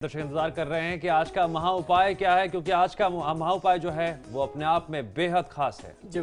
दर्शक इंतजार कर रहे हैं कि आज का महा उपाय क्या है, क्योंकि आज का महा उपाय जो है वो अपने आप में बेहद खास है। जी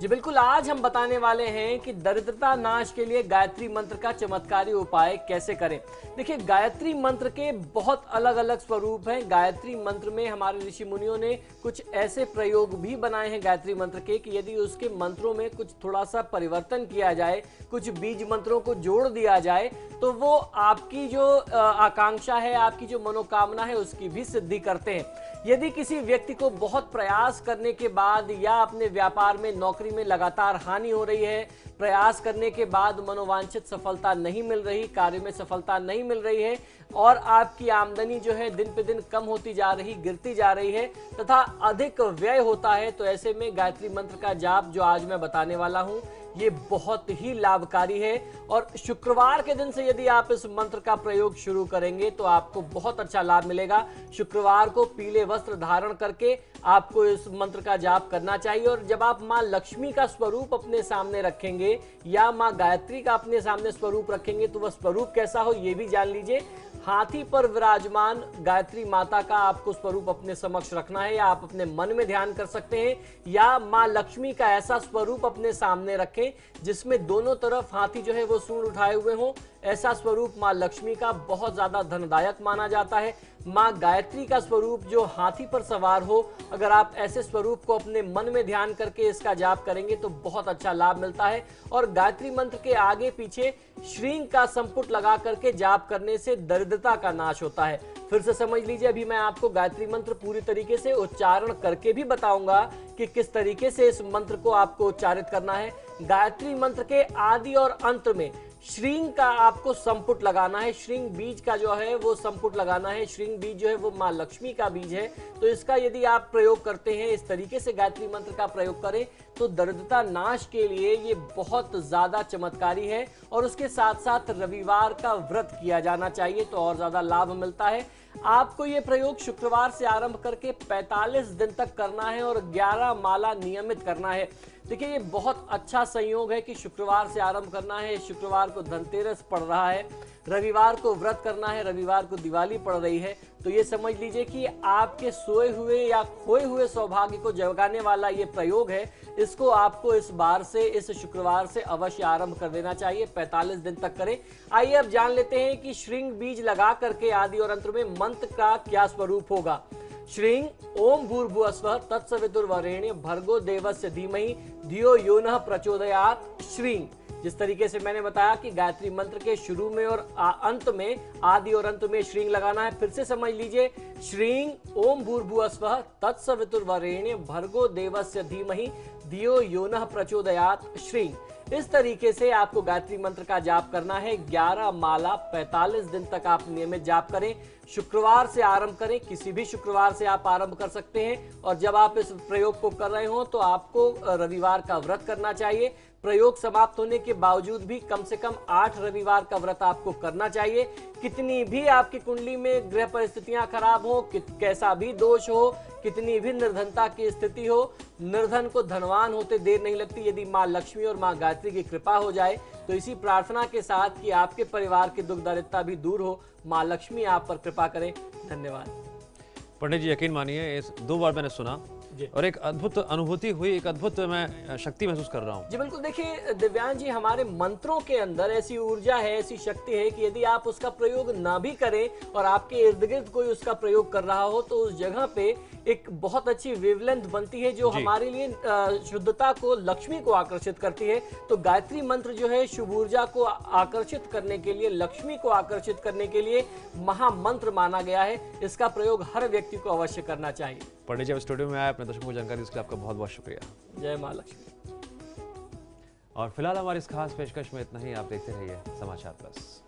बिल्कुल आज हम बताने वाले हैं कि दरिद्रता नाश के लिए गायत्री मंत्र का चमत्कारी उपाय कैसे करें। देखिए, गायत्री मंत्र के बहुत अलग अलग स्वरूप हैं। गायत्री मंत्र में हमारे ऋषि मुनियों ने कुछ ऐसे प्रयोग भी बनाए हैं गायत्री मंत्र के कि यदि उसके मंत्रों में कुछ थोड़ा सा परिवर्तन किया जाए, कुछ बीज मंत्रों को जोड़ दिया जाए, तो वो आपकी जो आकांक्षा है, आपकी जो मनोकामना है, उसकी भी सिद्धि करते हैं। यदि किसी व्यक्ति को बहुत प्रयास करने के बाद या अपने व्यापार में, नौकरी में लगातार हानि हो रही है, प्रयास करने के बाद मनोवांछित सफलता नहीं मिल रही, कार्य में सफलता नहीं मिल रही है और आपकी आमदनी जो है दिन पे दिन कम होती जा रही, गिरती जा रही है तथा अधिक व्यय होता है, तो ऐसे में गायत्री मंत्र का जाप जो आज मैं बताने वाला हूं ये बहुत ही लाभकारी है। और शुक्रवार के दिन से यदि आप इस मंत्र का प्रयोग शुरू करेंगे तो आपको बहुत अच्छा लाभ मिलेगा। शुक्रवार को पीले वस्त्र धारण करके आपको इस मंत्र का जाप करना चाहिए। और जब आप मां लक्ष्मी का स्वरूप अपने सामने रखेंगे या मां गायत्री का अपने सामने स्वरूप रखेंगे तो वह स्वरूप कैसा हो ये भी जान लीजिए। हाथी पर विराजमान गायत्री माता का आपको स्वरूप अपने समक्ष रखना है, या आप अपने मन में ध्यान कर सकते हैं, या मां लक्ष्मी का ऐसा स्वरूप अपने सामने रखें जिसमें दोनों तरफ हाथी जो है वो सूंड उठाए हुए हों। ऐसा स्वरूप मां लक्ष्मी का बहुत ज्यादा धनदायक माना जाता है। मां गायत्री का स्वरूप जो हाथी पर सवार हो, अगर आप ऐसे स्वरूप को अपने मन में ध्यान करके इसका जाप करेंगे तो बहुत अच्छा लाभ मिलता है। और गायत्री मंत्र के आगे पीछे श्रींग का संपुट लगा करके जाप करने से दरिद्रता का नाश होता है। फिर से समझ लीजिए, अभी मैं आपको गायत्री मंत्र पूरी तरीके से उच्चारण करके भी बताऊंगा कि किस तरीके से इस मंत्र को आपको उच्चारित करना है। गायत्री मंत्र के आदि और अंत में श्रींग का आपको संपुट लगाना है। श्रींग बीज का जो है वो संपुट लगाना है। श्रींग बीज जो है वो मां लक्ष्मी का बीज है। तो इसका यदि आप प्रयोग करते हैं, इस तरीके से गायत्री मंत्र का प्रयोग करें तो दरिद्रता नाश के लिए ये बहुत ज्यादा चमत्कारी है। और उसके साथ साथ रविवार का व्रत किया जाना चाहिए तो और ज्यादा लाभ मिलता है। आपको ये प्रयोग शुक्रवार से आरंभ करके 45 दिन तक करना है और 11 माला नियमित करना है। देखिए, ये बहुत अच्छा संयोग है कि शुक्रवार से आरंभ करना है। शुक्रवार को धनतेरस पड़ रहा है, रविवार को व्रत करना है, रविवार को दिवाली पड़ रही है। तो ये समझ लीजिए कि आपके सोए हुए या खोए हुए सौभाग्य को जगाने वाला ये प्रयोग है। इसको आपको इस बार से, इस शुक्रवार से अवश्य आरंभ कर देना चाहिए। 45 दिन तक करें। आइए अब जान लेते हैं कि श्रींग बीज लगा करके आदि और अंत में मंत्र का क्या स्वरूप होगा। श्रींग ओम भूर्भुवस्वः तत्सवितुर्वरेण्यं भर्गो देवस्य धीमहि धियो यो नः प्रचोदयात्। श्रींग, जिस तरीके से मैंने बताया कि गायत्री मंत्र के शुरू में और अंत में, आदि और अंत में श्रींग लगाना है। फिर से समझ लीजिए, श्रींग ओम भूर्भुवस्वः तत्सवितुर्वरेण्यं भर्गो देवस्य धीमहि धियो यो नः प्रचोदयात्। श्रींग, इस तरीके से आपको गायत्री मंत्र का जाप करना है। 11 माला 45 दिन तक आप नियमित जाप करें। शुक्रवार से आरंभ करें, किसी भी शुक्रवार से आप आरंभ कर सकते हैं। और जब आप इस प्रयोग को कर रहे हो तो आपको रविवार का व्रत करना चाहिए। प्रयोग समाप्त होने के बावजूद भी कम से कम 8 रविवार का व्रत आपको करना चाहिए। कितनी भी आपकी कुंडली में ग्रह परिस्थितियां खराब हो, कैसा भी दोष हो, कितनी भी निर्धनता की स्थिति हो, निर्धन को धनवान होते देर नहीं लगती यदि मां लक्ष्मी और मां गायत्री की कृपा हो जाए। तो इसी प्रार्थना के साथ कि आपके परिवार की दुख दरिद्रता भी दूर हो, मां लक्ष्मी आप पर कृपा करें। धन्यवाद। पंडित जी, यकीन मानिए, इस 2 बार मैंने सुना और एक अद्भुत अनुभूति हुई, एक अद्भुत मैं शक्ति महसूस कर रहा हूँ। जी बिल्कुल। देखिए दिव्यांग जी, हमारे मंत्रों के अंदर ऐसी ऊर्जा है, ऐसी शक्ति है कि यदि आप उसका प्रयोग ना भी करें और आपके इर्द गिर्द कोई उसका प्रयोग कर रहा हो तो उस जगह पे एक बहुत अच्छी वेवलेंथ बनती है जो हमारे लिए शुद्धता को, लक्ष्मी को आकर्षित करती है। तो गायत्री मंत्र जो है शुभ ऊर्जा को आकर्षित करने के लिए, लक्ष्मी को आकर्षित करने के लिए महामंत्र माना गया है। इसका प्रयोग हर व्यक्ति को अवश्य करना चाहिए। पंडित जी, अब स्टूडियो में आए, अपने दर्शकों को जानकारी इसके लिए आपका बहुत बहुत शुक्रिया। जय मां लक्ष्मी। और फिलहाल हमारी इस खास पेशकश में इतना ही। आप देखते रहिए समाचार प्लस।